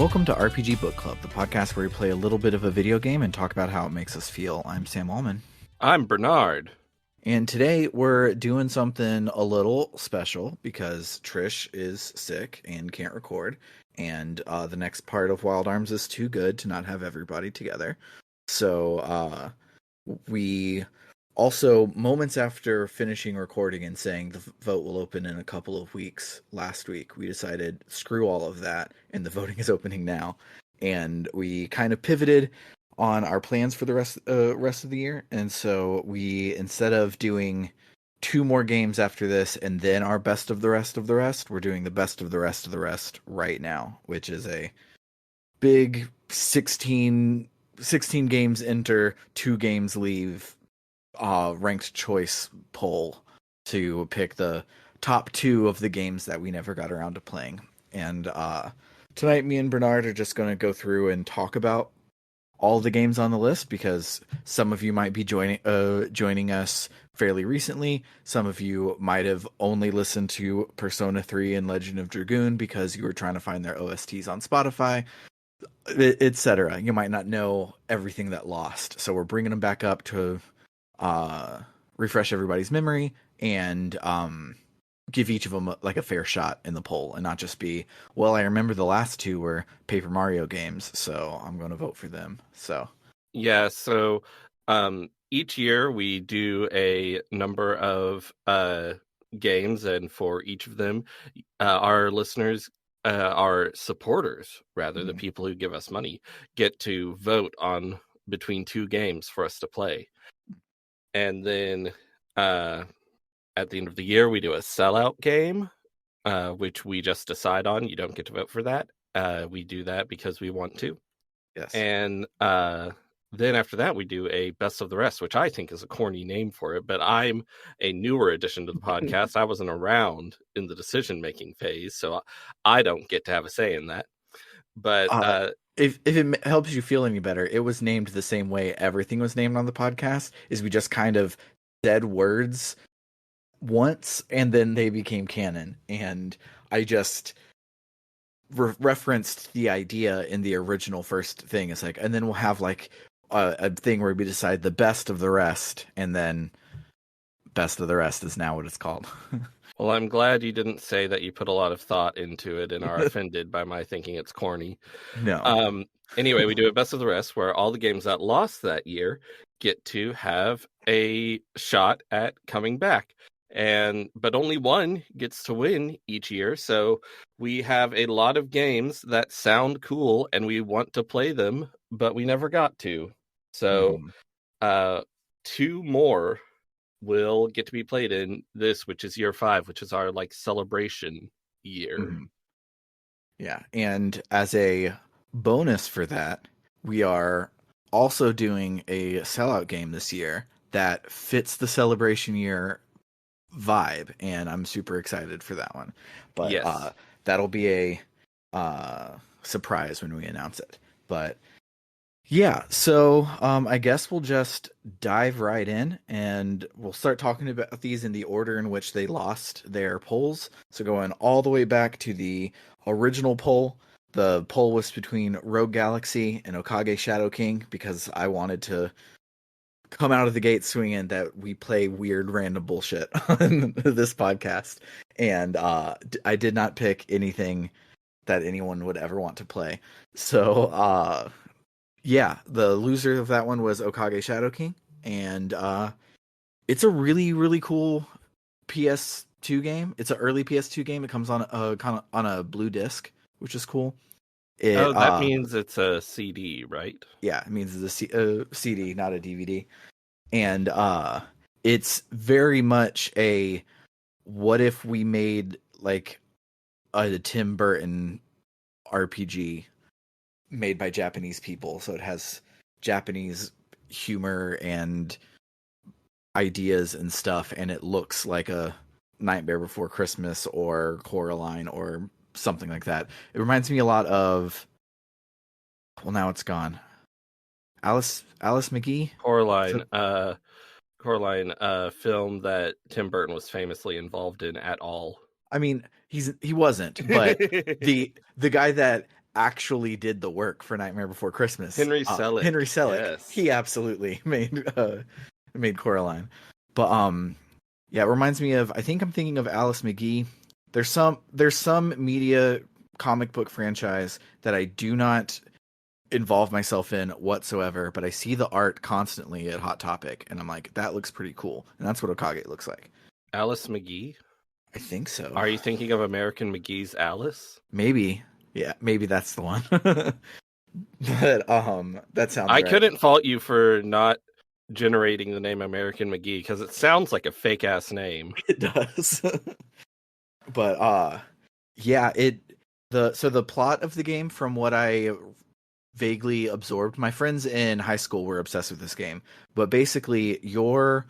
Welcome to RPG Book Club, the podcast where we play a little bit of a video game and talk about how it makes us feel. I'm Sam Allman. I'm Bernard. And today we're doing something a little special because Trish is sick and can't record. And the next part of Wild Arms is too good to not have everybody together. So we also, moments after finishing recording and saying the vote will open in a couple of weeks, last week, we decided screw all of that, and the voting is opening now. And we kind of pivoted on our plans for the rest of the year. And so we, instead of doing 2 more games after this and then our best of the rest, we're doing the best of the rest right now, which is a big 16 games enter, 2 games leave ranked choice poll to pick the top 2 of the games that we never got around to playing. And tonight me and Bernard are just going to go through and talk about all the games on the list, because some of you might be joining us fairly recently. Some of you might have only listened to Persona 3 and Legend of Dragoon because you were trying to find their OSTs on Spotify, etc. You might not know everything that lost, so we're bringing them back up to refresh everybody's memory and give each of them like a fair shot in the poll, and not just be, well, I remember the last 2 were Paper Mario games, so I'm going to vote for them. So each year we do a number of games, and for each of them, our listeners, our supporters, rather, the people who give us money, get to vote on between 2 games for us to play. And then at the end of the year, we do a sellout game, which we just decide on. You don't get to vote for that. We do that because we want to. Yes. And then after that, we do a best of the rest, which I think is a corny name for it. But I'm a newer addition to the podcast. I wasn't around in the decision-making phase, so I don't get to have a say in that. But if it helps you feel any better, it was named the same way everything was named on the podcast, is we just kind of said words once and then they became canon, and I just referenced the idea in the original first thing. It's like, and then we'll have like a thing where we decide the best of the rest, and then best of the rest is now what it's called. Well, I'm glad you didn't say that you put a lot of thought into it and are offended by my thinking it's corny. No. Anyway, we do a best of the rest where all the games that lost that year get to have a shot at coming back. But only one gets to win each year. So we have a lot of games that sound cool and we want to play them, but we never got to. So 2 more will get to be played in this, which is year 5, which is our like celebration year. Yeah, and as a bonus for that, we are also doing a sellout game this year that fits the celebration year vibe, and I'm super excited for that one. But Yes. that'll be a surprise when we announce it. But yeah, so I guess we'll just dive right in, and we'll start talking about these in the order in which they lost their polls. So going all the way back to the original poll, the poll was between Rogue Galaxy and Okage Shadow King, because I wanted to come out of the gate swinging that we play weird random bullshit on this podcast. And I did not pick anything that anyone would ever want to play. So yeah, the loser of that one was Okage Shadow King, and it's a really, really cool PS2 game. It's an early PS2 game. It comes on kind of on a blue disc, which is cool. That means it's a CD, right? Yeah, it means it's a CD, not a DVD. And it's very much a, what if we made like a Tim Burton RPG made by Japanese people, so it has Japanese humor and ideas and stuff, and it looks like a Nightmare Before Christmas or Coraline or something like that. It reminds me a lot of, well, now it's gone, Alice McGee? Coraline, film that Tim Burton was famously involved in at all. I mean, he wasn't, but the guy that actually did the work for Nightmare Before Christmas. Henry Henry Selick. Selick, Yes. he absolutely made Coraline. But yeah, it reminds me of, I think I'm thinking of Alice McGee. There's some media comic book franchise that I do not involve myself in whatsoever, but I see the art constantly at Hot Topic, and I'm like, that looks pretty cool, and that's what Okage looks like. Alice McGee. I think so. Are you thinking of American McGee's Alice? Maybe, yeah, maybe that's the one. But that sounds I right. couldn't fault you for not generating the name American McGee because it sounds like a fake ass name. It does. But yeah, the plot of the game, from what I vaguely absorbed, my friends in high school were obsessed with this game, but basically you're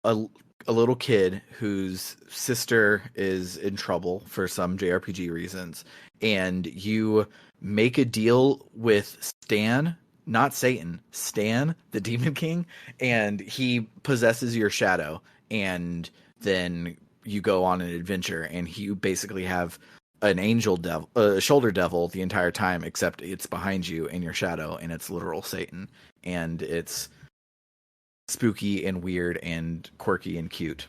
a, a little kid whose sister is in trouble for some JRPG reasons, and you make a deal with Stan, not Satan, Stan, the Demon King, and he possesses your shadow, and then you go on an adventure, and you basically have an angel devil, a shoulder devil the entire time, except it's behind you in your shadow, and it's literal Satan, and it's spooky and weird and quirky and cute.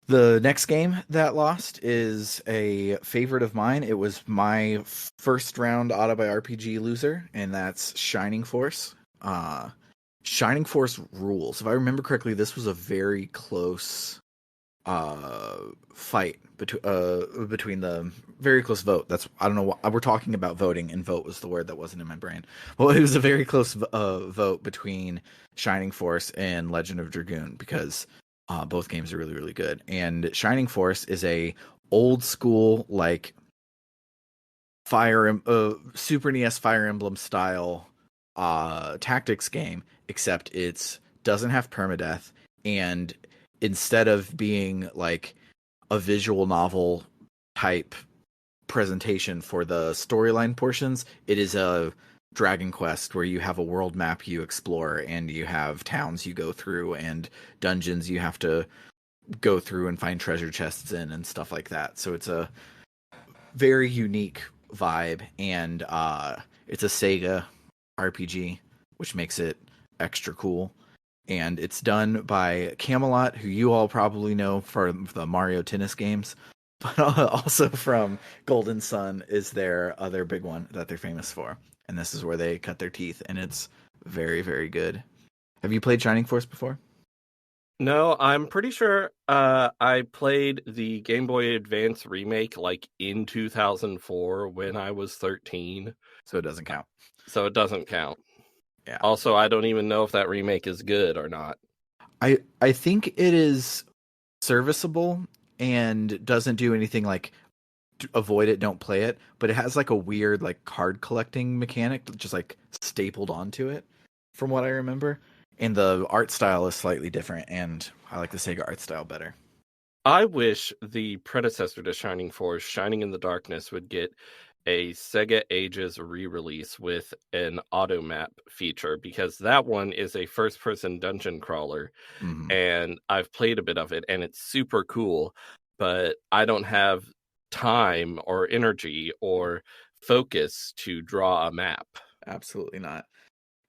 The next game that lost is a favorite of mine. It was my first round auto by RPG loser, and that's Shining Force. Shining Force rules. If I remember correctly, this was a very close fight between the very close vote. That's, I don't know what we're talking about, voting, and vote was the word that wasn't in my brain. Well, it was a very close vote between Shining Force and Legend of Dragoon, because both games are really, really good. And Shining Force is a old school, like, Super NES Fire Emblem style tactics game, except it's doesn't have permadeath, and instead of being like a visual novel type presentation for the storyline portions, it is a Dragon Quest where you have a world map you explore, and you have towns you go through, and dungeons you have to go through and find treasure chests in, and stuff like that. So it's a very unique vibe, and it's a Sega RPG, which makes it extra cool. And it's done by Camelot, who you all probably know from the Mario Tennis games, but also from Golden Sun is their other big one that they're famous for. And this is where they cut their teeth, and it's very, very good. Have you played Shining Force before? No, I'm pretty sure I played the Game Boy Advance remake like in 2004 when I was 13, So it doesn't count. so it doesn't count. Yeah. Also, I don't even know if that remake is good or not. I think it is serviceable and doesn't do anything like avoid it, don't play it, but it has like a weird like card collecting mechanic just like stapled onto it from what I remember. And the art style is slightly different, and I like the Sega art style better. I wish the predecessor to Shining Force, Shining in the Darkness, would get a Sega Ages re-release with an auto map feature, because that one is a first-person dungeon crawler, Mm-hmm. and I've played a bit of it, and it's super cool, but I don't have time or energy or focus to draw a map. Absolutely not.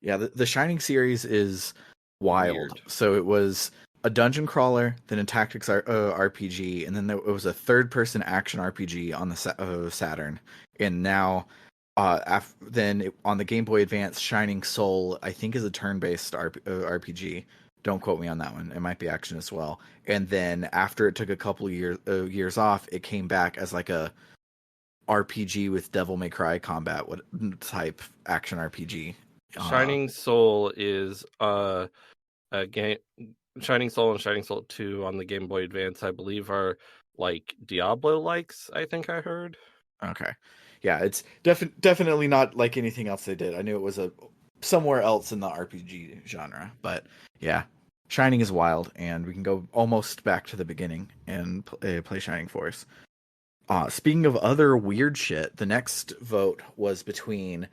Yeah, the Shining series is wild. Weird. So it was a dungeon crawler, then a tactics RPG, and then there was a third-person action RPG on the Saturn, and now then on the Game Boy Advance, Shining Soul, I think, is a turn-based RPG. Don't quote me on that one. It might be action as well. And then after it took a couple of years off, it came back as like a RPG with Devil May Cry combat type action RPG. Shining Soul is a game. Shining Soul and Shining Soul 2 on the Game Boy Advance, I believe, are like Diablo likes, I think I heard. Okay. Yeah, it's definitely not like anything else they did. I knew it was a somewhere else in the RPG genre, but yeah, Shining is wild, and we can go almost back to the beginning and play Shining Force. Speaking of other weird shit, the next vote was between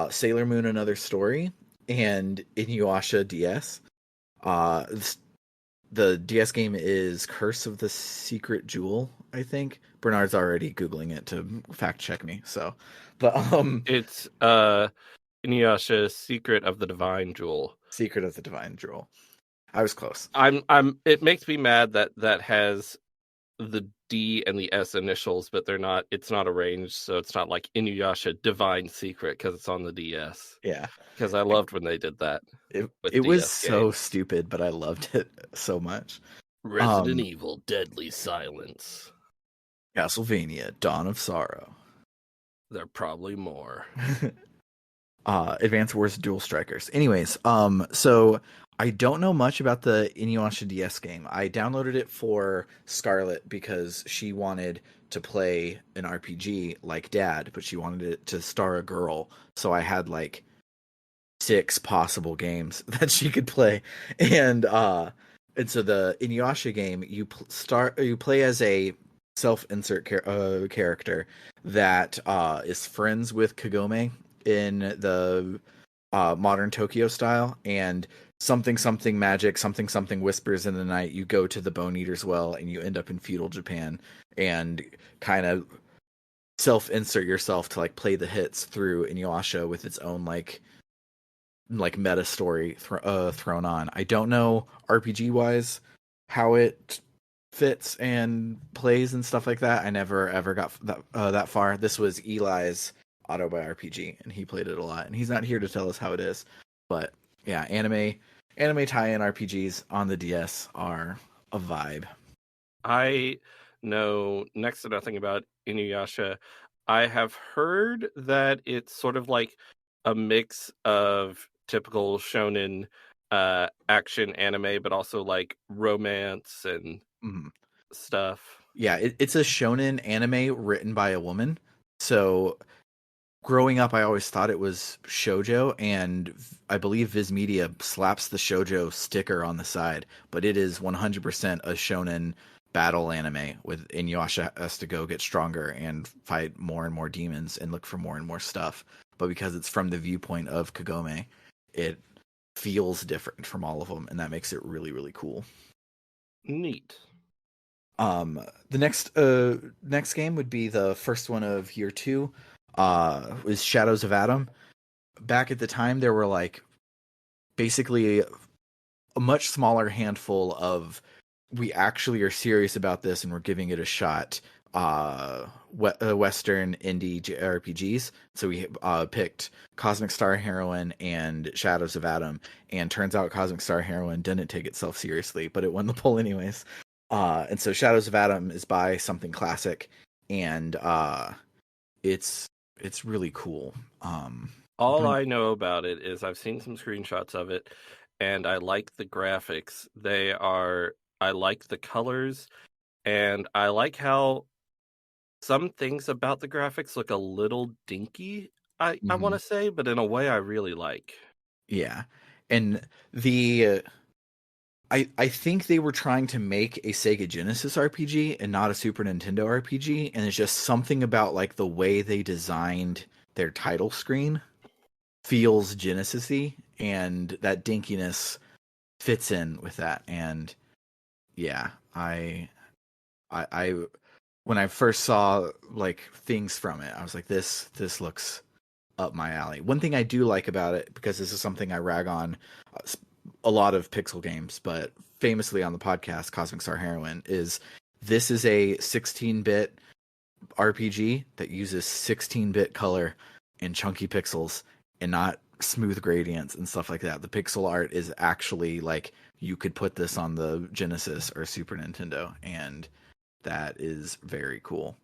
Sailor Moon Another Story and Inuyasha DS. The DS game is Curse of the Secret Jewel, I think. Bernard's already Googling it to fact check me. So, but It's Inuyasha Secret of the Divine Jewel. Secret of the Divine Jewel. I was close. I'm it makes me mad that that has the D and the S initials, but they're not, it's not arranged, so it's not like Inuyasha Divine Secret because it's on the DS. Yeah. Because I Like loved when they did that with it was DS so games. stupid, but I loved it so much. Resident Um Evil Deadly Silence. Castlevania Dawn of Sorrow. There are probably more. Advance Wars Dual Strikers. Anyways, so I don't know much about the Inuyasha DS game. I downloaded it for Scarlett because she wanted to play an RPG like Dad, but she wanted it to star a girl. So I had like six possible games that she could play, and so the Inuyasha game you play as a character that is friends with Kagome in the modern Tokyo style, and something something magic, something something whispers in the night. You go to the Bone Eater's Well, and you end up in feudal Japan, and kind of self-insert yourself to like play the hits through Inuyasha with its own like meta story thrown on. I don't know RPG wise how it fits and plays and stuff like that. I never ever got that far. This was Eli's auto by RPG, and he played it a lot. And he's not here to tell us how it is, but yeah, anime tie-in RPGs on the DS are a vibe. I know next to nothing about Inuyasha. I have heard that it's sort of like a mix of typical shonen action anime, but also like romance and Mhm. stuff. Yeah, it's a shonen anime written by a woman. So growing up, I always thought it was shojo, and I believe Viz Media slaps the shojo sticker on the side, but it is 100% a shonen battle anime with Inuyasha has to go get stronger and fight more and more demons and look for more and more stuff. But because it's from the viewpoint of Kagome, it feels different from all of them, and that makes it really, really cool. Neat. The next game would be the first one of year two. Was Shadows of Adam. Back at the time, there were like basically a much smaller handful of we actually are serious about this and we're giving it a shot. Western indie RPGs. So we picked Cosmic Star Heroine and Shadows of Adam, and turns out Cosmic Star Heroine didn't take itself seriously, but it won the poll anyways. And so Shadows of Adam is by Something Classic, and it's it's really cool. All Don't I know about it is I've seen some screenshots of it and I like the graphics. I like the colors and I like how some things about the graphics look a little dinky, I want mhm. to say, but in a way I really like. Yeah, and the I think they were trying to make a Sega Genesis RPG and not a Super Nintendo RPG, and it's just something about like the way they designed their title screen feels Genesisy, and that dinkiness fits in with that. And yeah, I when I first saw like things from it, I was like, this looks up my alley. One thing I do like about it, because this is something I rag on a lot of pixel games, but famously on the podcast Cosmic Star Heroine, is this is a 16-bit RPG that uses 16-bit color and chunky pixels and not smooth gradients and stuff like that. The pixel art is actually like you could put this on the Genesis or Super Nintendo, and that is very cool.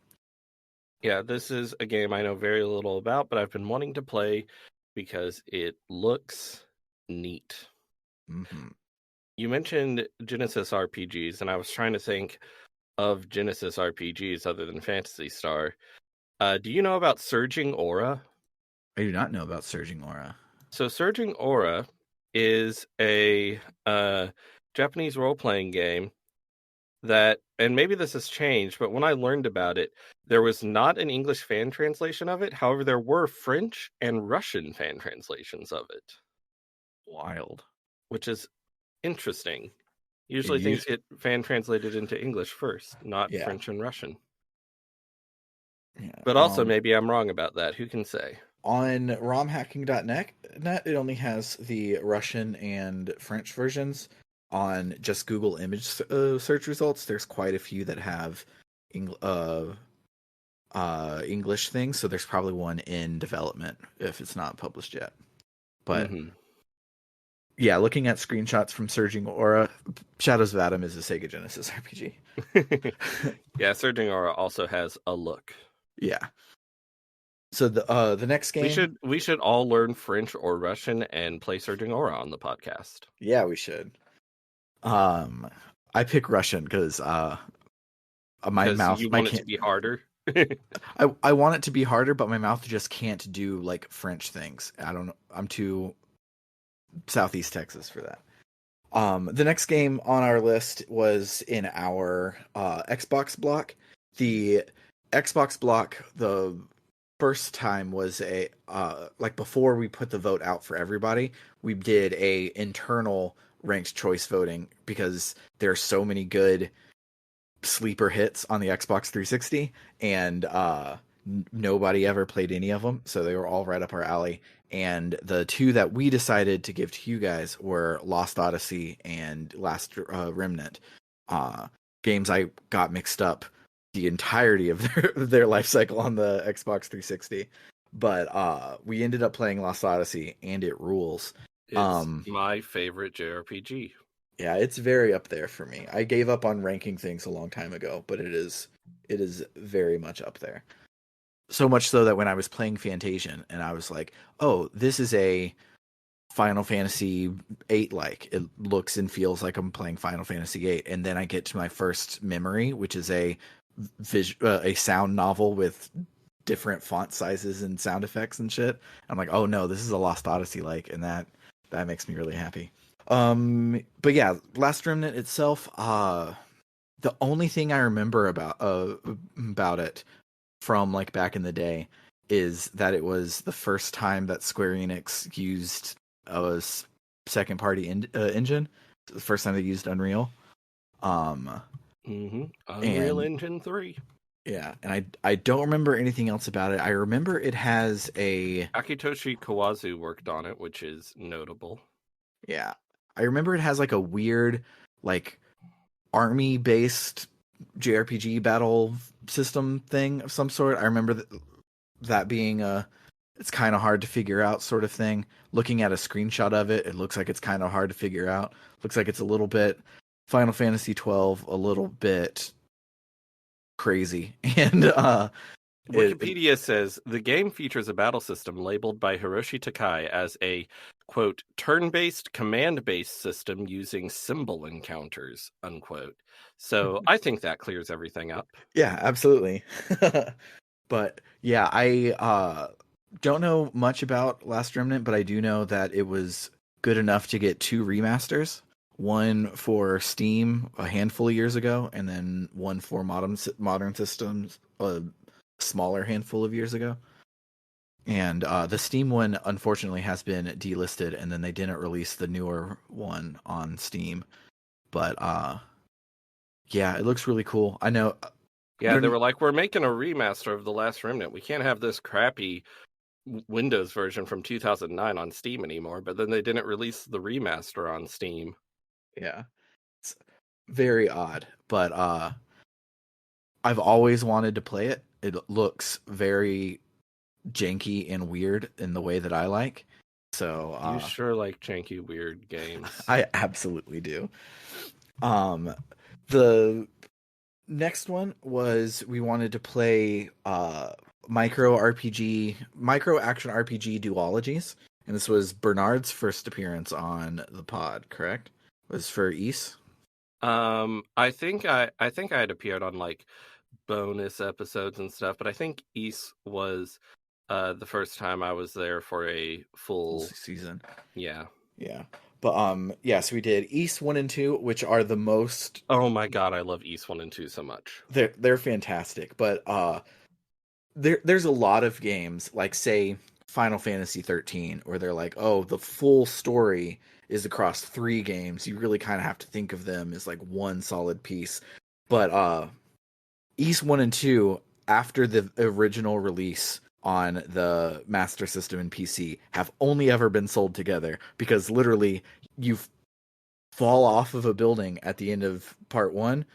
Yeah, this is a game I know very little about, but I've been wanting to play because it looks neat. Mm-hmm. You mentioned Genesis RPGs, and I was trying to think of Genesis RPGs other than Phantasy Star. Do you know about Surging Aura? I do not know about Surging Aura. So, Surging Aura is a Japanese role playing game that, and maybe this has changed, but when I learned about it, there was not an English fan translation of it. However, there were French and Russian fan translations of it, Wild. which is interesting. Usually You, things get fan translated into English first, not yeah, French and Russian. yeah. But also, maybe I'm wrong about that. Who can say? On romhacking.net, it only has the Russian and French versions. On just Google image search results, there's quite a few that have Eng- uh, English things, so there's probably one in development if it's not published yet. But Hmm. yeah, looking at screenshots from Surging Aura, Shadows of Adam is a Sega Genesis RPG. Yeah, Surging Aura also has a look. Yeah. So the next We game, should we should all learn French or Russian and play Surging Aura on the podcast. yeah, we should. Um, I pick Russian because my Because mouth, you my want it can't. to be harder. I want it to be harder, but my mouth just can't do like French things. I don't know. I'm too Southeast Texas for that. The next game on our list was in our Xbox block. The Xbox block, the first time was a like before we put the vote out for everybody, we did a internal ranked choice voting because there's so many good sleeper hits on the Xbox 360, and nobody ever played any of them, so they were all right up our alley. And the two that we decided to give to you guys were Lost Odyssey and Last Remnant. Uh, Games I got mixed up the entirety of their life cycle on the Xbox 360, but we ended up playing Lost Odyssey, and it rules. It's Um, my favorite JRPG. yeah, it's very up there for me. I gave up on ranking things a long time ago, but it is very much up there. So much so that when I was playing Fantasian and I was like, "Oh, this is a Final Fantasy 8 like. It looks and feels like I'm playing Final Fantasy 8." And then I get to my first memory, which is a sound novel with different font sizes and sound effects and shit. I'm like, "Oh no, this is a Lost Odyssey like," and that makes me really happy. But yeah, Last Remnant itself, the only thing I remember about it from like back in the day is that it was the first time that Square Enix used a second party engine. The first time they used Unreal. Um, Unreal and Engine 3. yeah, and I don't remember anything else about it. I remember it has a Akitoshi Kawazu worked on it, which is notable. yeah. I remember it has like a weird like army based JRPG battle system thing of some sort. I remember that being a it's kind of hard to figure out sort of thing. Looking at a screenshot of it, it looks like it's kind of hard to figure out. Looks like it's a little bit Final Fantasy 12, a little bit crazy, and it Wikipedia says the game features a battle system labeled by Hiroshi Takai as a quote turn-based command-based system using symbol encounters unquote. So I think that clears everything up. yeah, absolutely. But yeah, I don't know much about Last Remnant, but I do know that it was good enough to get two remasters. One for Steam a handful of years ago, and then one for modern systems a smaller handful of years ago. And the Steam one, unfortunately, has been delisted, and then they didn't release the newer one on Steam. But yeah, it looks really cool. I know Yeah, they're they were like, we're making a remaster of The Last Remnant. We can't have this crappy Windows version from 2009 on Steam anymore, but then they didn't release the remaster on Steam. yeah, it's very odd, but I've always wanted to play it. It looks very janky and weird in the way that I like. So You sure like janky, weird games. I absolutely do. Um, the next one was we wanted to play micro action RPG duologies, and this was Bernard's first appearance on the pod. Correct? Was for East. I think I had appeared on like bonus episodes and stuff, but I think East was the first time I was there for a Full full season. yeah. Yeah. But yes, we did East 1 and 2, which are the most Oh my god, I love East 1 and 2 so much. they're fantastic, but there's a lot of games like say Final Fantasy 13 where they're like, "Oh, the full story is across 3 games. You really kind of have to think of them as like one solid piece. But East 1 and 2, after the original release on the Master System and PC, have only ever been sold together because literally you fall off of a building at the end of part 1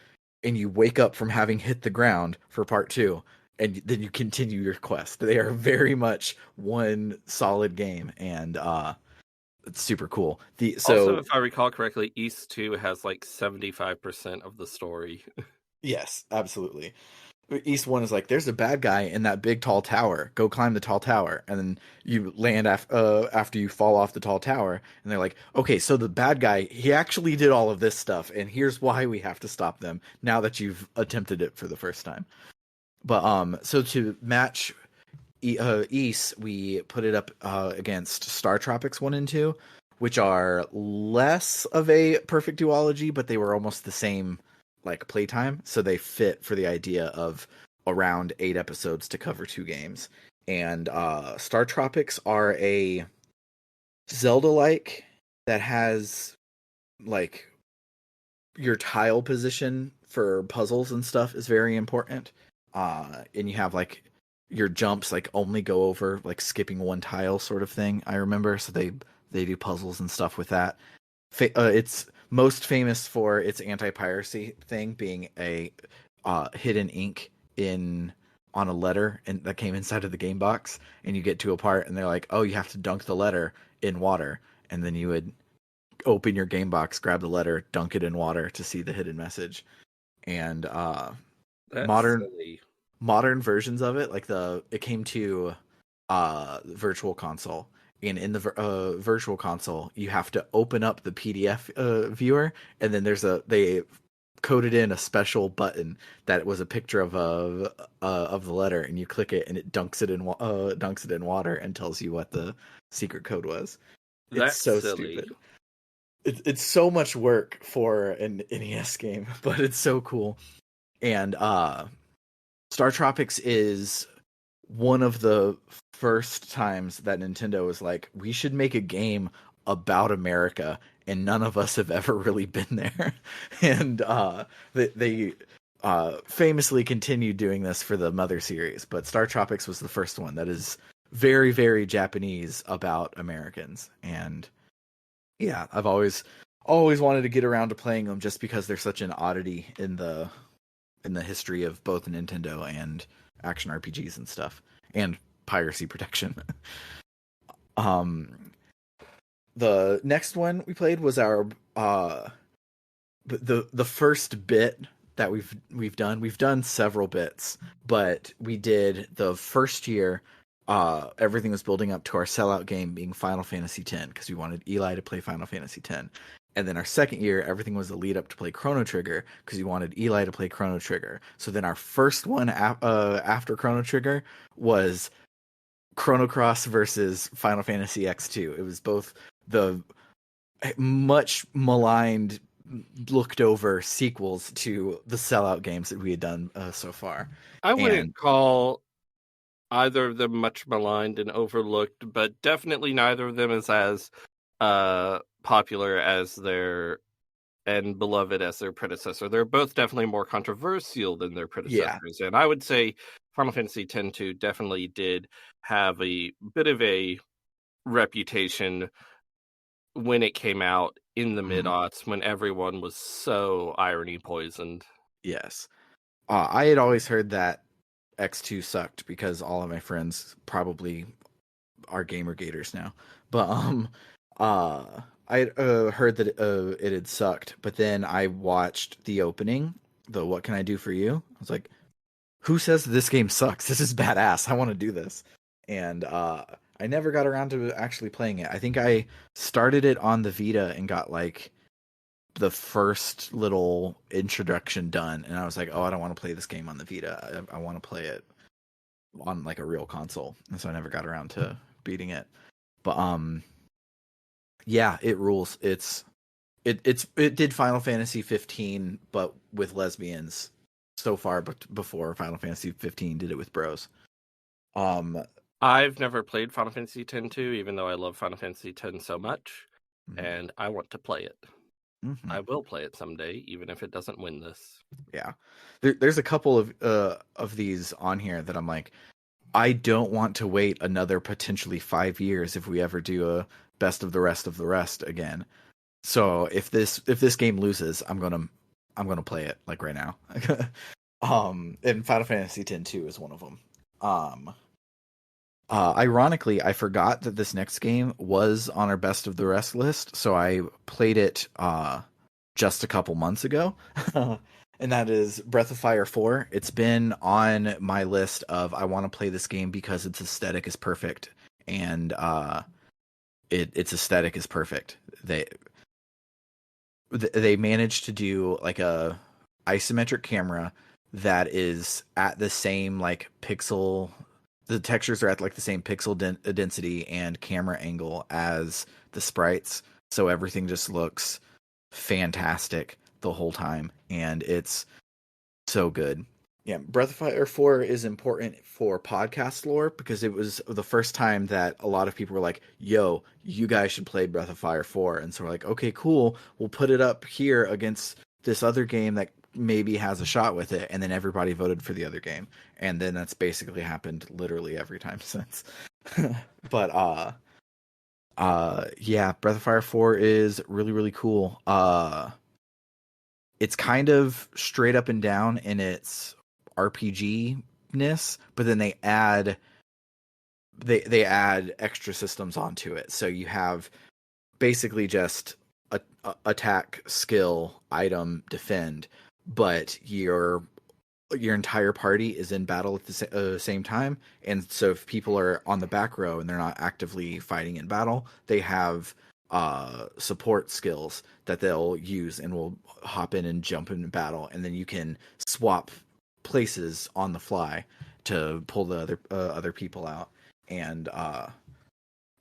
and you wake up from having hit the ground for part 2 and then you continue your quest. They are very much one solid game, and it's super cool. The Also, so if I recall correctly, East 2 has like 75% of the story. Yes, absolutely. East 1 is like, there's a bad guy in that big tall tower. Go climb the tall tower, and then you land after you fall off the tall tower, and they're like, okay, so the bad guy, he actually did all of this stuff, and here's why we have to stop them now that you've attempted it for the first time. But so to match East, we put it up against Star Tropics 1 and 2, which are less of a perfect duology, but they were almost the same like playtime, so they fit for the idea of around 8 episodes to cover 2 games. And Star Tropics are a Zelda-like that has like your tile position for puzzles and stuff is very important. And you have like your jumps like only go over like skipping one tile sort of thing. I remember, so they do puzzles and stuff with that. It's most famous for its anti-piracy thing being a hidden ink in on a letter and that came inside of the game box, and you get to a part and they're like, oh, you have to dunk the letter in water, and then you would open your game box, grab the letter, dunk it in water to see the hidden message. And That's modern silly. modern versions of it, like it came to virtual console. And in the virtual console, you have to open up the PDF viewer, and then they coded in a special button that was a picture of the letter, and you click it, and it dunks it in water and tells you what the secret code was. It's That's so silly. stupid. It's so much work for an NES game, but it's so cool. And Star Tropics is one of the first times that Nintendo was like, we should make a game about America, and none of us have ever really been there. And they famously continued doing this for the Mother series, but Star Tropics was the first one that is very, very Japanese about Americans. And yeah, I've always wanted to get around to playing them just because they're such an oddity in the history of both Nintendo and action RPGs and stuff, and piracy protection. um, the next one we played was our the first bit that we've done. We've done several bits, but we did the first year. Everything was building up to our sellout game being Final Fantasy X because we wanted Eli to play Final Fantasy X. And then our second year, everything was a lead up to play Chrono Trigger because we wanted Eli to play Chrono Trigger. So then our first one after Chrono Trigger was Chrono Cross versus Final Fantasy X2. It was both the much maligned, looked over sequels to the sellout games that we had done so far. I wouldn't And call either of them much maligned and overlooked, but definitely neither of them is as popular as their and beloved as their predecessor. They're both definitely more controversial than their yeah, predecessors, and I would say Final Fantasy X-2 definitely did have a bit of a reputation when it came out in the mhm, mid-aughts when everyone was so irony poisoned. yes. I had always heard that X2 sucked because all of my friends probably are gamer gators now. But uh I heard that it had sucked, but then I watched the opening, the What Can I Do for You? I was like, who says this game sucks? This is badass. I want to do this. And I never got around to actually playing it. I think I started it on the Vita and got like the first little introduction done, and I was like, oh, I don't want to play this game on the Vita. I want to play it on like a real console, and so I never got around to beating it. But yeah, it rules. It did Final Fantasy 15, but with lesbians so far, but before Final Fantasy 15 did it with bros. Um, I've never played Final Fantasy X-2, even though I love Final Fantasy X so much. and I want to play it. Mm-hmm. I will play it someday, even if it doesn't win this. Yeah, there's a couple of these on here that I'm like, I don't want to wait another potentially 5 years if we ever do a best of the rest again. So if this game loses, I'm gonna play it like right now. And Final Fantasy X 2 is one of them. Um, Ironically, I forgot that this next game was on our best of the rest list, so I played it just a couple months ago. And that is Breath of Fire 4. It's been on my list of I want to play this game because its aesthetic is perfect, and its aesthetic is perfect. They managed to do like a isometric camera that is at the same like pixel, the textures are at like the same pixel density and camera angle as the sprites, so everything just looks fantastic the whole time, and it's so good. Yeah, Breath of Fire 4 is important for podcast lore because it was the first time that a lot of people were like, yo, you guys should play Breath of Fire 4. And so we're like, okay, cool. We'll put it up here against this other game that maybe has a shot with it. And then everybody voted for the other game. And then that's basically happened literally every time since. But yeah, Breath of Fire 4 is really, really cool. It's kind of straight up and down in its RPG ness, but then they add extra systems onto it. So you have basically just attack, skill, item, defend, but your entire party is in battle at the same time. And so if people are on the back row and they're not actively fighting in battle, they have support skills that they'll use and will hop in and jump in battle. And then you can swap places on the fly to pull the other people out, and a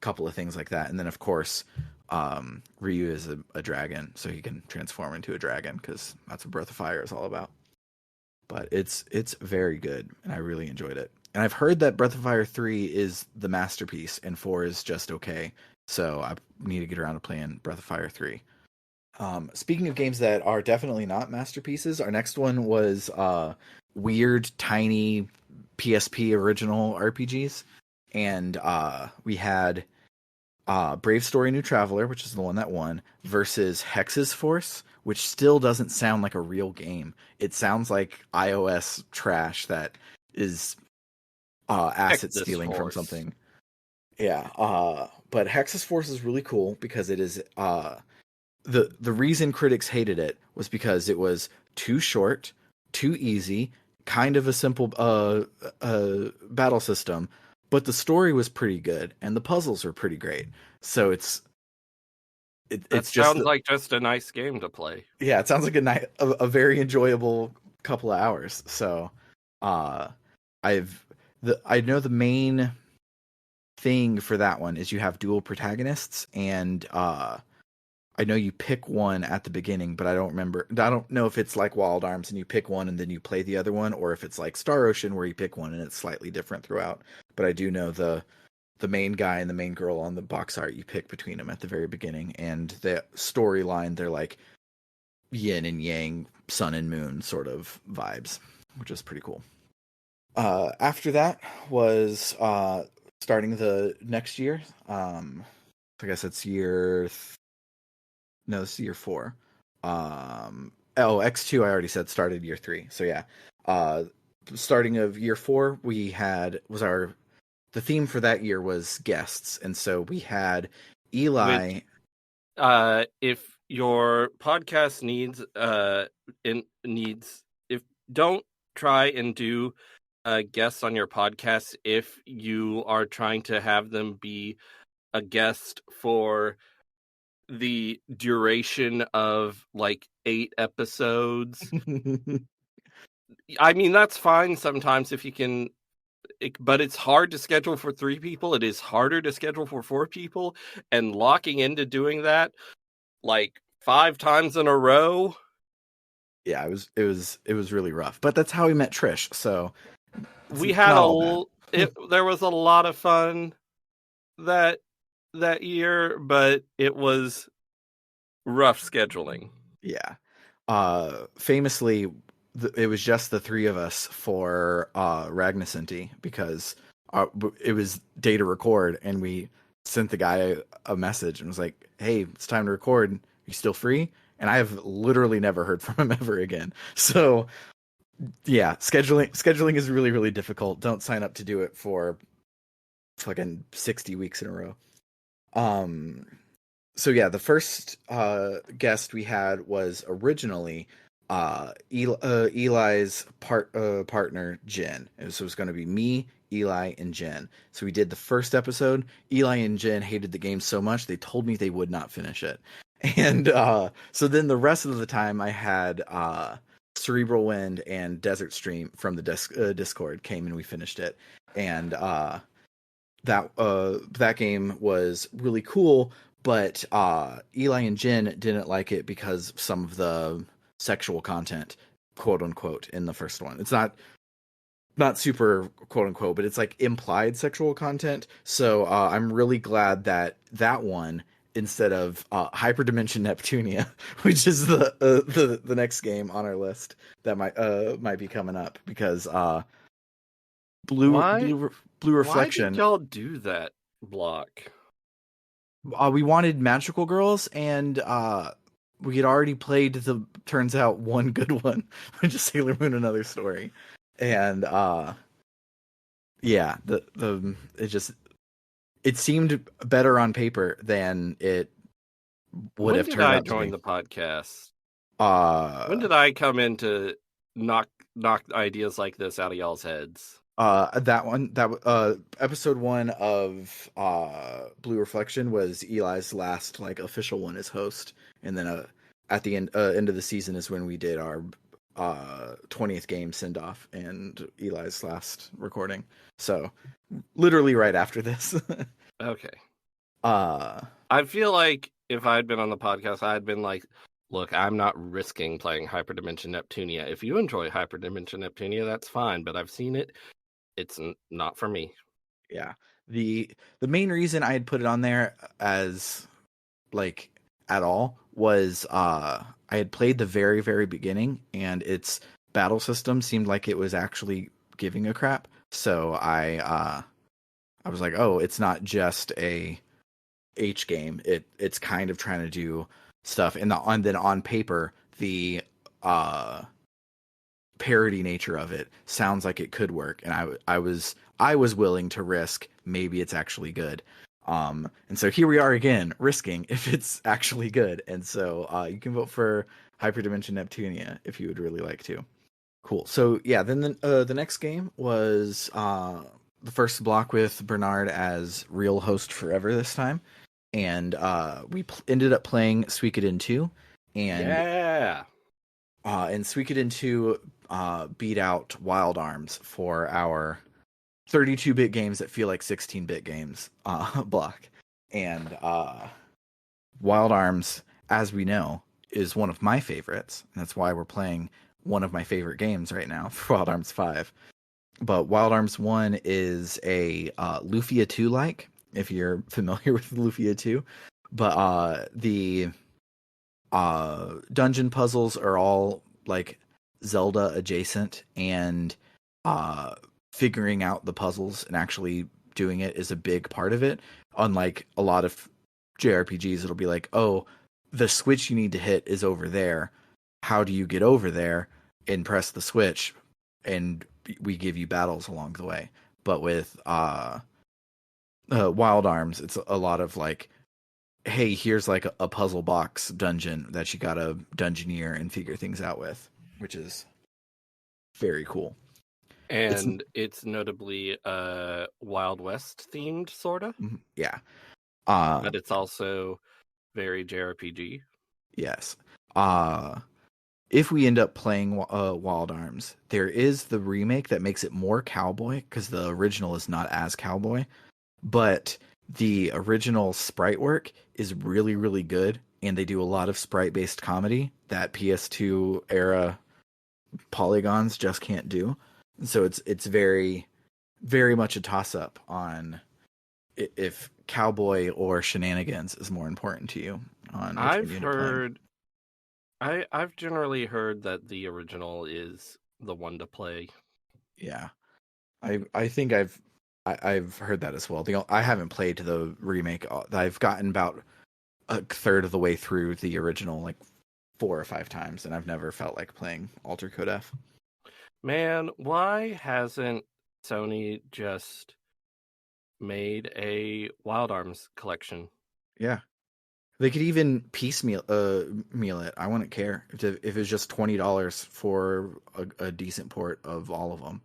couple of things like that. And then of course, Ryu is a dragon, so he can transform into a dragon because that's what Breath of Fire is all about. But it's very good, and I really enjoyed it. And I've heard that Breath of Fire 3 is the masterpiece, and 4 is just okay. So I need to get around to playing Breath of Fire 3. Speaking of games that are definitely not masterpieces, our next one was weird, tiny PSP original RPGs. And we had Brave Story New Traveler, which is the one that won, versus Hex's Force, which still doesn't sound like a real game. It sounds like iOS trash that is Heck asset this stealing from force. something. Yeah, but Hex's Force is really cool because it is the reason critics hated it was because it was too short, too easy, kind of a simple battle system, but the story was pretty good and the puzzles were pretty great. So That it's just sounds like just a nice game to play. yeah, it sounds like a very enjoyable couple of hours. So, uh, I know the main thing for that one is you have dual protagonists, and I know you pick one at the beginning, but I don't remember. I don't know if it's like Wild Arms and you pick one and then you play the other one, or if it's like Star Ocean where you pick one and it's slightly different throughout. But I do know the main guy and the main girl on the box art, you pick between them at the very beginning, and the storyline, they're like yin and yang, sun and moon sort of vibes, which is pretty cool. After that was starting the next year. I guess it's no, this is year 4. Oh, X2 I already said started year 3. So yeah, uh, starting of year 4, we had was our the theme for that year was guests, and so we had Which, Eli. if your podcast needs, if don't try and do guests on your podcast if you are trying to have them be a guest for the duration of like 8 episodes. I mean, that's fine sometimes if you can, but it's hard to schedule for 3 people. It is harder to schedule for 4 people, and locking into doing that like 5 times in a row. Yeah, it was really rough, but that's how we met Trish. So it's We had not all bad. there was a lot of fun that year, but it was rough scheduling. Yeah. Famously, it was just the three of us for Ragnacinti because it was day to record, and we sent the guy a message and was like, "Hey, it's time to record. Are you still free?" And I have literally never heard from him ever again. So yeah, scheduling is really really difficult. Don't sign up to do it for fucking 60 weeks in a row. Um, so yeah, the first guest we had was originally Eli's partner Jen. So it was going to be me, Eli, and Jen. So we did the first episode. Eli and Jen hated the game so much they told me they would not finish it. And so then the rest of the time I had Cerebral Wind and Desert Stream from the Discord came and we finished it. And that game was really cool, but Eli and Jen didn't like it because of some of the sexual content, quote unquote, in the first one. It's not super quote unquote, but it's like implied sexual content. So I'm really glad that that one, instead of Hyperdimension Neptunia, which is the next game on our list that might be coming up, because blue Why? blue blue Why did reflection. y'all do that block? We wanted magical girls, and we had already played the turns out one good one, which is Sailor Moon Another Story. And yeah, the it seemed better on paper than it would When have did turned I out to join be. the podcast? When uh did I come in to knock ideas like this out of y'all's heads? that one, episode 1 of Blue Reflection was Eli's last like official one as host, and then at the end of the season is when we did our 20th game send off and Eli's last recording. So literally right after this. Okay. uh I feel like if I'd been on the podcast, I'd been like, look, I'm not risking playing Hyperdimension Neptunia. If you enjoy Hyperdimension Neptunia, that's fine, but I've seen it. It's not for me. yeah, the main reason I had put it on there as like at all was I had played the very very beginning, and its battle system seemed like it was actually giving a crap. So I was like, oh, it's not just a H game. It's kind of trying to do stuff, and then on paper the uh parody nature of it sounds like it could work, and I was willing to risk maybe it's actually good. And so here we are again, risking if it's actually good. And so you can vote for Hyperdimension Neptunia if you would really like to. Cool. So yeah, then the next game was the first block with Bernard as real host forever this time, and we ended up playing Suikoden 2, and Yeah. Suikoden 2 beat out Wild Arms for our 32-bit games that feel like 16-bit games block. And Wild Arms, as we know, is one of my favorites. And that's why we're playing one of my favorite games right now for Wild Arms 5. But Wild Arms 1 is a Lufia 2 like, if you're familiar with Lufia 2. But the dungeon puzzles are all like Zelda adjacent, and uh, figuring out the puzzles and actually doing it is a big part of it. Unlike a lot of JRPGs, it'll be like, oh, the switch you need to hit is over there. How do you get over there? And press the switch, and we give you battles along the way. But with Wild Arms, it's a lot of like, hey, here's like a puzzle box dungeon that you gotta dungeoneer and figure things out with, which is very cool. It's And it's notably Wild West themed, sorta. yeah. But it's also very JRPG. Yes. Uh if we end up playing Wild Arms, there is the remake that makes it more cowboy because the original is not as cowboy, but the original sprite work is really really good, and they do a lot of sprite based comedy that PS2 era polygons just can't do. So it's very very much a toss up on if cowboy or shenanigans is more important to you. on which one I've you end up playing. heard I've generally heard that the original is the one to play. Yeah, I think I've heard that as well. I haven't played the remake. I've gotten about a third of the way through the original like 4 or 5 times, and I've never felt like playing Alter Code F. Man, why hasn't Sony just made a Wild Arms collection? Yeah, they could even piecemeal meal it. I wouldn't care if it's just $20 for a decent port of all of them.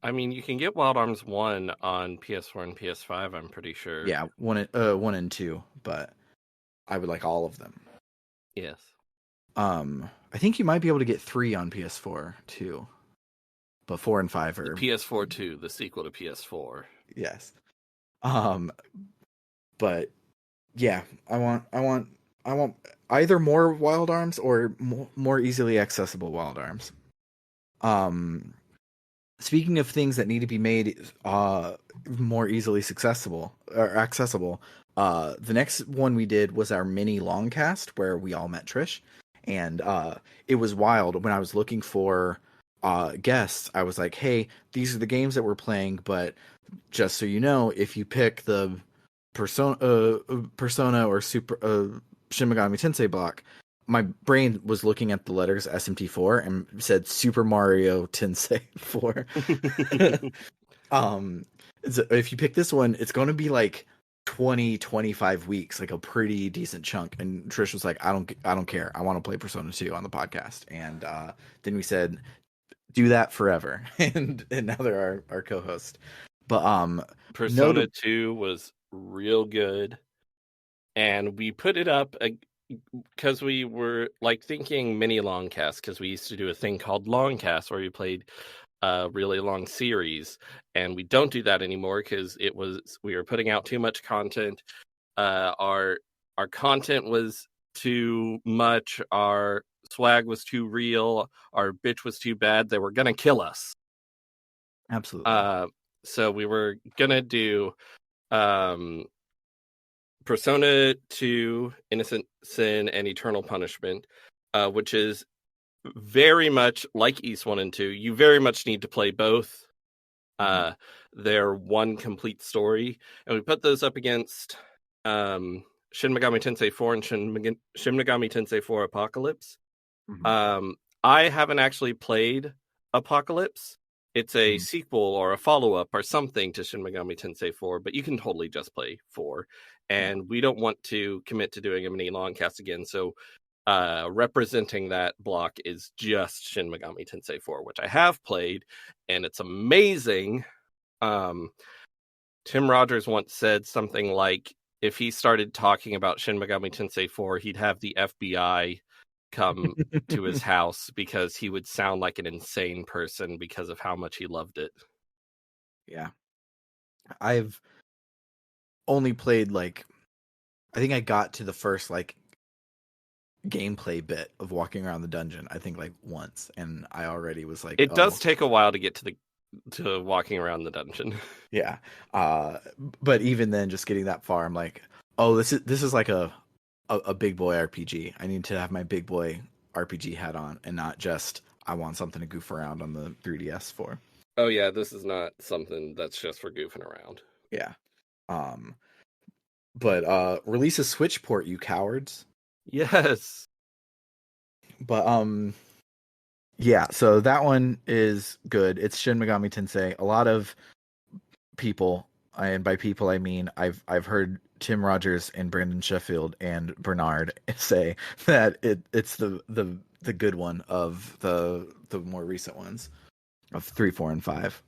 I mean, you can get Wild Arms 1 on PS4 and PS5, I'm pretty sure. Yeah, one and two, but I would like all of them. Yes. I think you might be able to get three on PS4 too, but four and five The are PS4 2, the sequel to PS4. yes. Um, but yeah, I want either more Wild Arms or more easily accessible Wild Arms. Um, Speaking of things that need to be made more easily accessible, the next one we did was our mini long cast where we all met Trish, and it was wild. When I was looking for guests, I was like, hey, these are the games that we're playing, but just so you know, if you pick the Persona or Super Shin Megami Tensei block, my brain was looking at the letters SMT4 and said Super Mario Tensei 4. um, so if you pick this one, it's going to be like 20-25 weeks, like a pretty decent chunk. And Trish was like, I don't care. I want to play Persona 2 on the podcast. And then we said, do that forever. And now they're our co-host. But Persona notable 2 was real good. And we put it up because we were like thinking mini long cast, because we used to do a thing called long cast where we played a really long series, and we don't do that anymore because we were putting out too much content. Our content was too much, our swag was too real, our bitch was too bad. They were gonna kill us. absolutely. So we were gonna do um Persona 2, Innocent Sin, and Eternal Punishment, which is very much like East 1 and 2. You very much need to play both. Mhm. They're one complete story. And we put those up against Shin Megami Tensei 4 and Shin Megami Tensei 4 Apocalypse. Mhm. Um, I haven't actually played Apocalypse. It's a Mhm. sequel or a follow-up or something to Shin Megami Tensei 4, but you can totally just play 4. Yeah. And we don't want to commit to doing a mini long cast again, so representing that block is just Shin Megami Tensei 4, which I have played, and it's amazing. Um, Tim Rogers once said something like, if he started talking about Shin Megami Tensei 4, he'd have the FBI come to his house because he would sound like an insane person because of how much he loved it. Yeah. I've only played like I think I got to the first like gameplay bit of walking around the dungeon, I think like once, and I already was like, It does oh, take a while to get to walking around the dungeon. yeah. But even then just getting that far, I'm like, oh, this is like a big boy RPG. I need to have my big boy RPG hat on and not just I want something to goof around on the 3DS for. Oh yeah, this is not something that's just for goofing around. Yeah. Um but release a Switch port, you cowards. Yes. But yeah, so that one is good. It's Shin Megami Tensei. A lot of people, and by people I mean I've heard Tim Rogers and Brandon Sheffield and Bernard say that it's the good one of the more recent ones of 3, 4, and 5.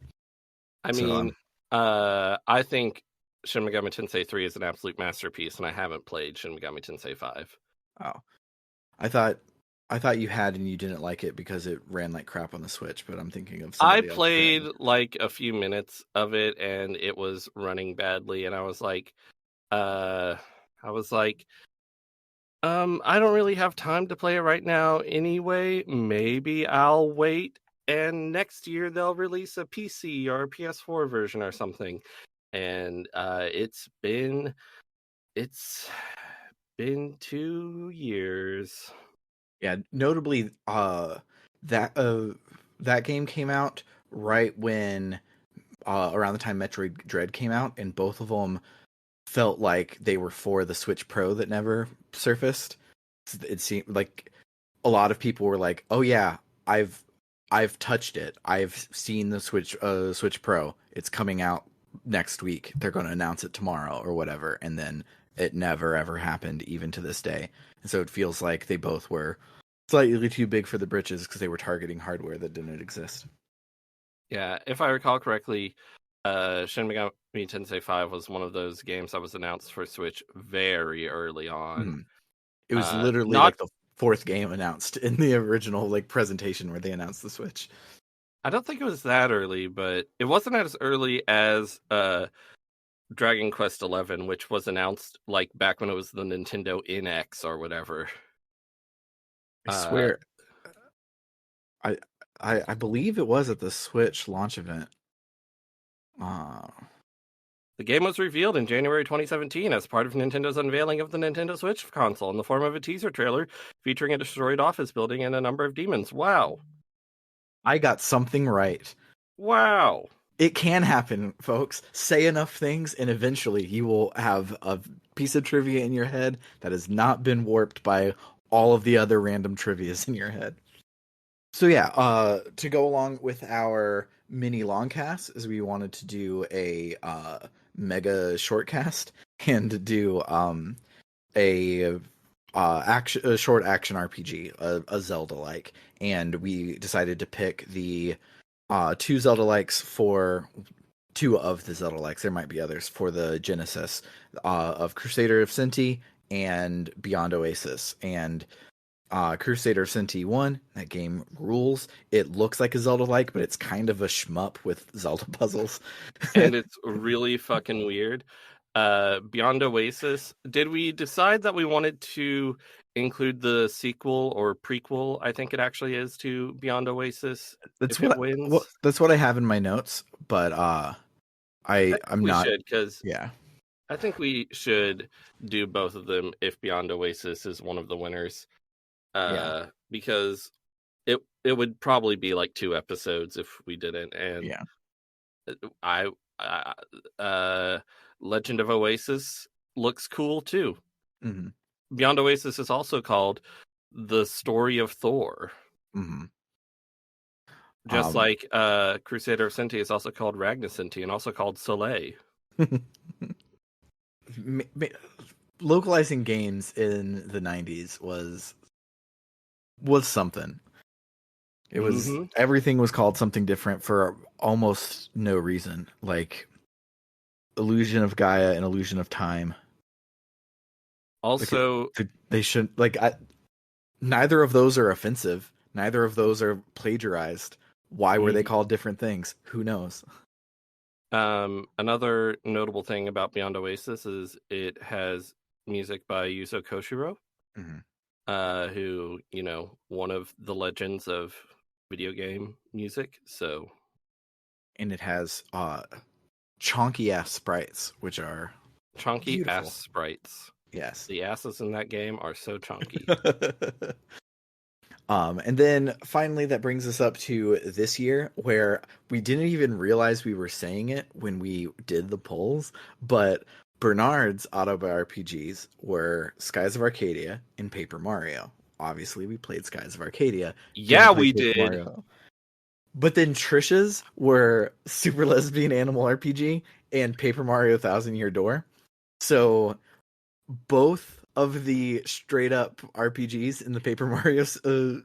I So mean, I think Shin Megami Tensei 3 is an absolute masterpiece, and I haven't played Shin Megami Tensei 5. oh, I thought I thought you had and you didn't like it because it ran like crap on the Switch, but I'm thinking of I somebody else who played had. like a few minutes of it, and it was running badly, and uh, I was like, I don't really have time to play it right now anyway. Maybe I'll wait, and next year they'll release a PC or a PS4 version or something. And it's been 2 years. Yeah, notably, that that game came out right when around the time Metroid Dread came out, and both of them felt like they were for the Switch Pro that never surfaced. It seemed like a lot of people were like, "Oh yeah, I've I've touched it. I've seen the Switch Pro. It's coming out next week. They're going to announce it tomorrow or whatever." And then it never ever happened, even to this day. And so it feels like they both were slightly too big for the britches because they were targeting hardware that didn't exist. Yeah, if I recall correctly, Shin Megami Tensei 5 was one of those games that was announced for Switch very early on. Mhm. It was literally Not, like the fourth game announced in the original like presentation where they announced the Switch. I don't think it was that early, but it wasn't as early as Dragon Quest 11, which was announced like back when it was the Nintendo NX or whatever. I Uh, swear, I I believe it was at the Switch launch event. Uh, the game was revealed in January 2017 as part of Nintendo's unveiling of the Nintendo Switch console in the form of a teaser trailer featuring a destroyed office building and a number of demons. Wow. I got something right. Wow. It can happen, folks. Say enough things, and eventually you will have a piece of trivia in your head that has not been warped by all of the other random trivias in your head. So yeah, to go along with our mini long cast, is we wanted to do a mega short cast and do a a short action RPG, a Zelda like, and we decided to pick the two Zelda likes for two of the Zelda likes. There might be others for the Genesis of Crusader of Sinti and Beyond Oasis. And Crusader of Sinti 1, that game rules. It looks like a Zelda like, but it's kind of a shmup with Zelda puzzles. And it's really fucking weird. Beyond Oasis, did we decide that we wanted to include the sequel or prequel? I think it actually is to Beyond Oasis That's if it what wins. that's what I have in my notes, but I think I'm we not. should, because Yeah, I think we should do both of them if Beyond Oasis is one of the winners. yeah, Because it would probably be like 2 episodes if we didn't, and yeah. I, I uh Legend of Oasis looks cool too. Mm-hmm. Beyond Oasis is also called The Story of Thor. Mm-hmm. Just like Crusader of Sinti is also called Ragnacinti and also called Soleil. ma- ma- Localizing games in the 90s was something. It was Mm-hmm. everything was called something different for almost no reason, like Illusion of Gaia and Illusion of Time. Like Also, they shouldn't like neither of those are offensive. Neither of those are plagiarized. Why were they mhm. called different things? Who knows? Another notable thing about Beyond Oasis is it has music by Yuzo Koshiro, Mm-hmm. who, one of the legends of video game music. So And it has chonky ass sprites, which are chunky ass beautiful. sprites. Yes. The asses in that game are so chunky. And then finally, that brings us up to this year, where we didn't even realize we were saying it when we did the polls. But Bernard's auto RPGs were Skies of Arcadia and Paper Mario. Obviously, we played Skies of Arcadia. Didn't Yeah, play we Paper did. Mario. But then Trish's were Super Lesbian Animal RPG and Paper Mario Thousand Year Door. So both of the straight up RPGs in the Paper Mario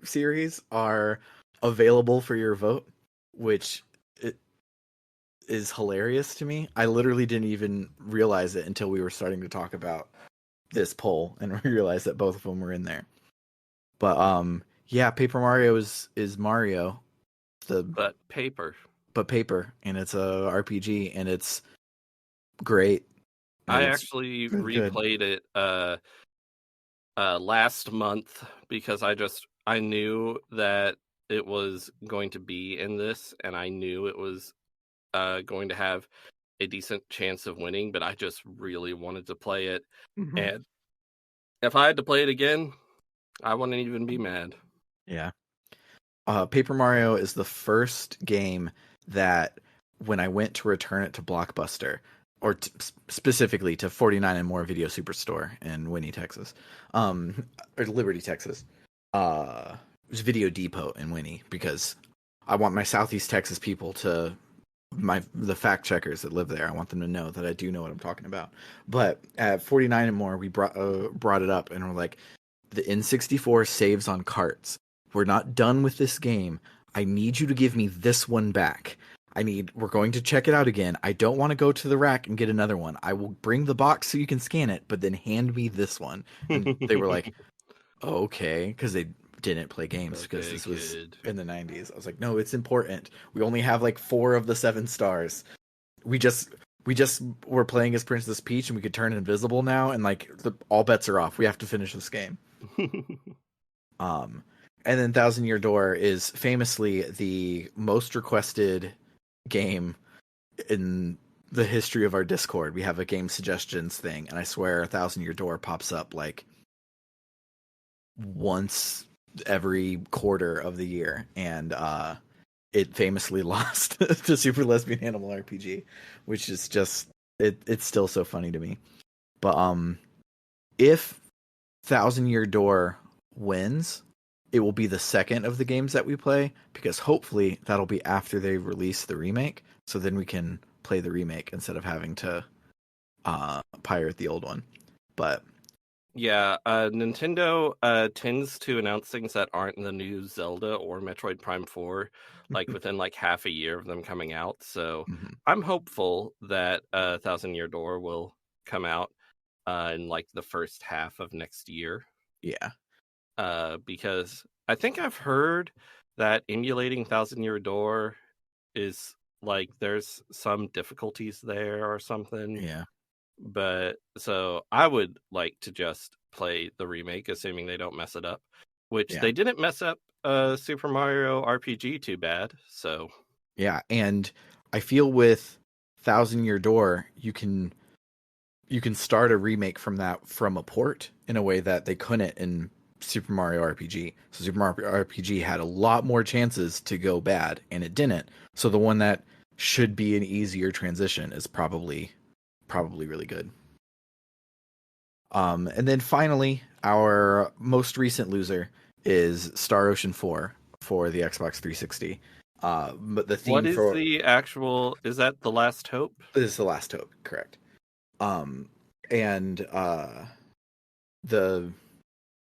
series are available for your vote, which is hilarious to me. I literally didn't even realize it until we were starting to talk about this poll and realized that both of them were in there. But yeah, Paper Mario is Mario, the But paper. but paper, and it's a RPG, and it's great, and I it's actually really good. replayed it last month because I knew that it was going to be in this, and I knew it was going to have a decent chance of winning, but I just really wanted to play it. Mm-hmm. And If I had to play it again, I wouldn't even be mad. Yeah. Paper Mario is the first game that when I went to return it to Blockbuster, or specifically to 49 and More Video Superstore in Winnie, Texas, or Liberty, Texas. It was Video Depot in Winnie because I want my Southeast Texas people to the fact checkers that live there. I want them to know that I do know what I'm talking about. But at 49 and More, we brought it up and we're like, the N64 saves on carts. We're not done with this game. I need you to give me this one back. We're going to check it out again. I don't want to go to the rack and get another one. I will bring the box so you can scan it, but then hand me this one. And they were like, okay, because they didn't play games because Okay, this was good. in the 90s. I was like, no, it's important. We only have like 4 of the 7 stars. We just were playing as Princess Peach and we could turn invisible now and like all bets are off. We have to finish this game. Um, and then Thousand Year Door is famously the most requested game in the history of our Discord. We have a game suggestions thing, and I swear Thousand Year Door pops up like once every quarter of the year, and it famously lost to Super Lesbian Animal RPG, which is just it's still so funny to me. But if Thousand Year Door wins, it will be the second of the games that we play because hopefully that'll be after they release the remake. So then we can play the remake instead of having to pirate the old one. But Yeah, Nintendo tends to announce things that aren't in the new Zelda or Metroid Prime 4, like within like half a year of them coming out. So mhm, I'm hopeful that Thousand Year Door will come out in like the first half of next year. yeah, Because I think I've heard that emulating Thousand Year Door is like there's some difficulties there or something. yeah, But so I would like to just play the remake, assuming they don't mess it up, which yeah, they didn't mess up Super Mario RPG too bad. So yeah. And I feel with Thousand Year Door, you can start a remake from a port in a way that they couldn't in Super Mario RPG. So Super Mario RPG had a lot more chances to go bad, and it didn't. So the one that should be an easier transition is probably really good. And then finally, our most recent loser is Star Ocean 4 for the Xbox 360. But the what theme is for the actual, is that The Last Hope? this is the last hope, correct? Um, and the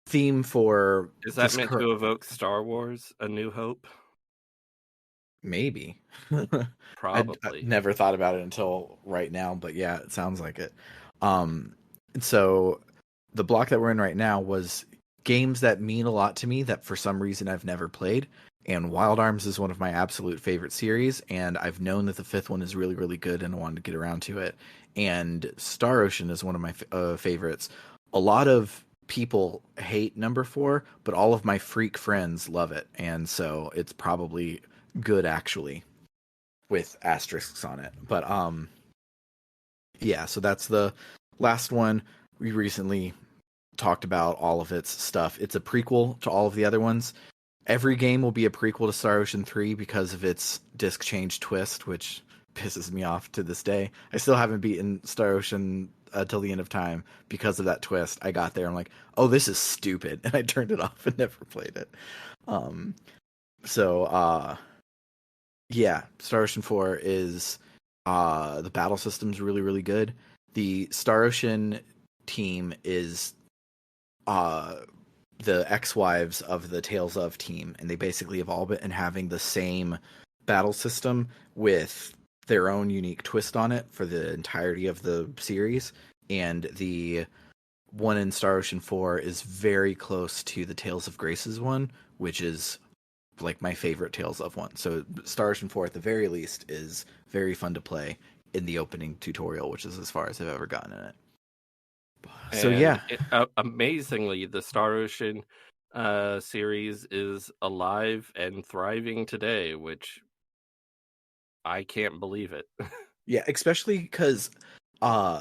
theme for Is that this meant current to evoke Star Wars A New Hope? maybe I Probably. never thought about it until right now, but yeah, it sounds like it. And so the block that we're in right now was games that mean a lot to me that for some reason I've never played. And Wild Arms is one of my absolute favorite series, and I've known that the 5th one is really, really good, and I wanted to get around to it. And Star Ocean is one of my favorites. A lot of people hate number 4, but all of my freak friends love it, and so it's probably good actually with asterisks on it. But yeah, so that's the last one. We recently talked about all of its stuff. It's a prequel to all of the other ones. Every game will be a prequel to Star Ocean 3 because of its disc change twist, which pisses me off to this day. I still haven't beaten Star Ocean till the end of time because of that twist. I got there, I'm like, oh, this is stupid, and I turned it off and never played it. Um, so yeah, Star Ocean 4 is the battle system's really, really good. The Star Ocean team is uh the ex-wives of the Tales of team, and they basically have all been having the same battle system with their own unique twist on it for the entirety of the series. And the one in Star Ocean 4 is very close to the Tales of Grace's one, which is like my favorite Tales of one. So Star Ocean 4 at the very least is very fun to play in the opening tutorial, which is as far as I've ever gotten in it. So And yeah, amazingly, the Star Ocean series is alive and thriving today, which I can't believe it. yeah, especially because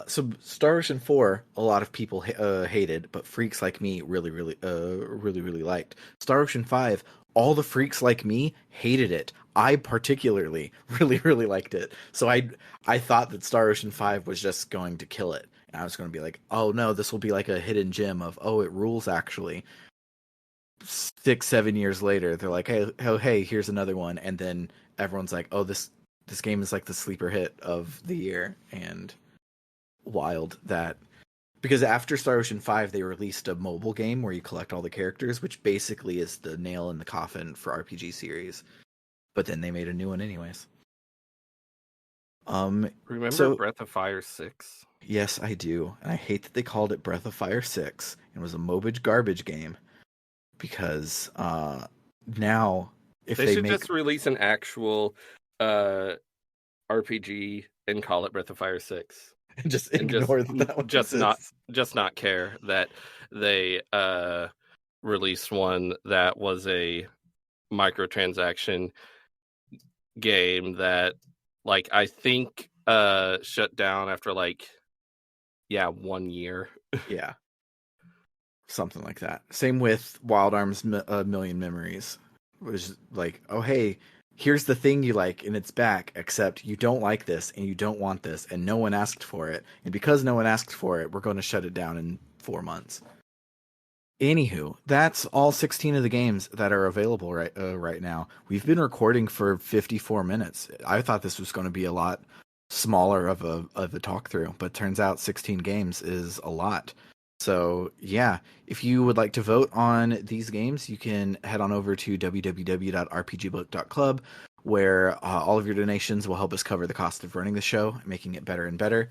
So Star Ocean 4, a lot of people hated, but freaks like me really liked. Star Ocean 5, all the freaks like me hated it. I particularly really liked it. So I thought that Star Ocean 5 was just going to kill it. And I was going to be like, "Oh no, this will be like a hidden gem of, oh, it rules actually." 6 7 years later, they're like, hey, here's another one, and then everyone's like, oh, this game is like the sleeper hit of the year. And wild that, because after Star Ocean 5 they released a mobile game where you collect all the characters, which basically is the nail in the coffin for RPG series, but then they made a new one anyways. um Remember so Breath of Fire 6? yes, I do, and I hate that they called it Breath of Fire 6 and it was a mobile garbage game, because now if They they should make just release an actual uh RPG and call it Breath of Fire 6, just and just ignore that that one just not exists. just not care that they released one that was a microtransaction game that, like, I think shut down after, like, 1 year. Yeah, something like that. Same with Wild Arms Million Memories, which is like, oh hey, here's the thing you like and it's back, except you don't like this and you don't want this and no one asked for it, and because no one asked for it, we're going to shut it down in 4 months. Anywho, that's all 16 of the games that are available right now. We've been recording for 54 minutes. I thought this was going to be a lot smaller of a talk through, but turns out 16 games is a lot. So, yeah, if you would like to vote on these games, you can head on over to www.rpgbook.club, where all of your donations will help us cover the cost of running the show, making it better and better.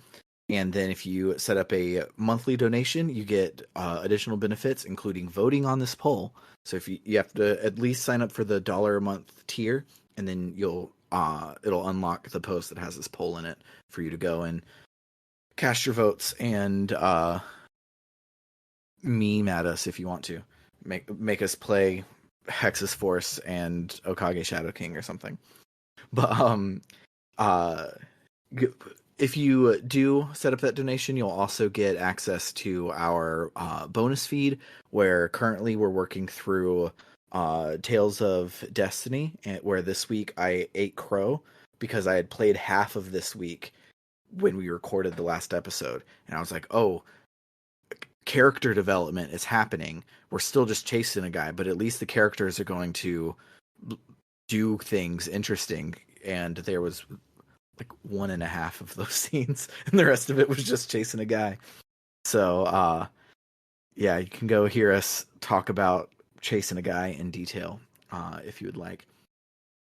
And then if you set up a monthly donation, you get additional benefits, including voting on this poll. So if you have to at least sign up for the dollar a month tier, and then it'll unlock the post that has this poll in it for you to go and cast your votes and meme at us if you want to. Make us play Hexus Force and Okage Shadow King or something. But uh if you do set up that donation, you'll also get access to our bonus feed, where currently we're working through Tales of Destiny, where this week I ate crow because I had played half of this week when we recorded the last episode, and I was like, oh, character development is happening. We're still just chasing a guy, but at least the characters are going to do things interesting. And there was like one and a half of those scenes, and the rest of it was just chasing a guy. So yeah, you can go hear us talk about chasing a guy in detail if you would like.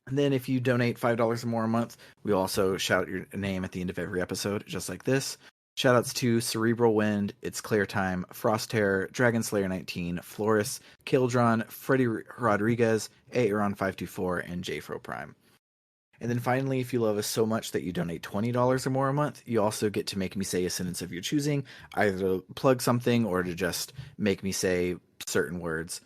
And then if you donate $5 or more a month, we also shout out your name at the end of every episode, just like this. Shoutouts to Cerebral Wind, It's Clear Time, Frost Terror, Dragon Slayer 19, Floris, Kildron, Freddie Rodriguez, Aaron524, and Jfro Prime. And then finally, if you love us so much that you donate $20 or more a month, you also get to make me say a sentence of your choosing, either to plug something or to just make me say certain words.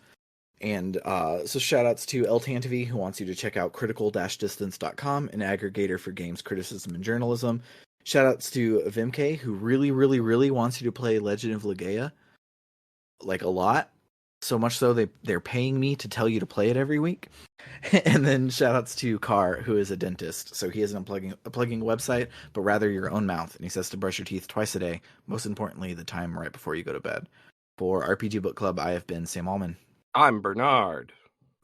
And so shout outs to El Tantavi, who wants you to check out critical-distance.com, an aggregator for games criticism and journalism. Shout outs to Vimk, who really wants you to play Legend of Legaia, like a lot. So much so they're paying me to tell you to play it every week. And then shout outs to Carr, who is a dentist. So he isn't plugging a website, but rather your own mouth. And he says to brush your teeth twice a day. Most importantly, the time right before you go to bed. For RPG Book Club, I have been Sam Allman. I'm Bernard.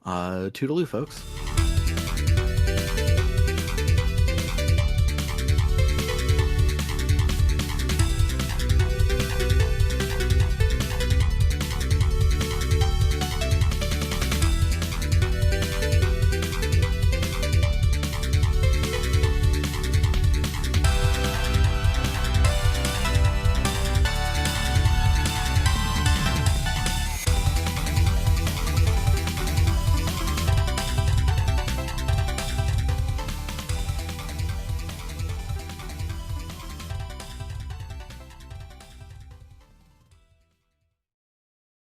Toodaloo, folks.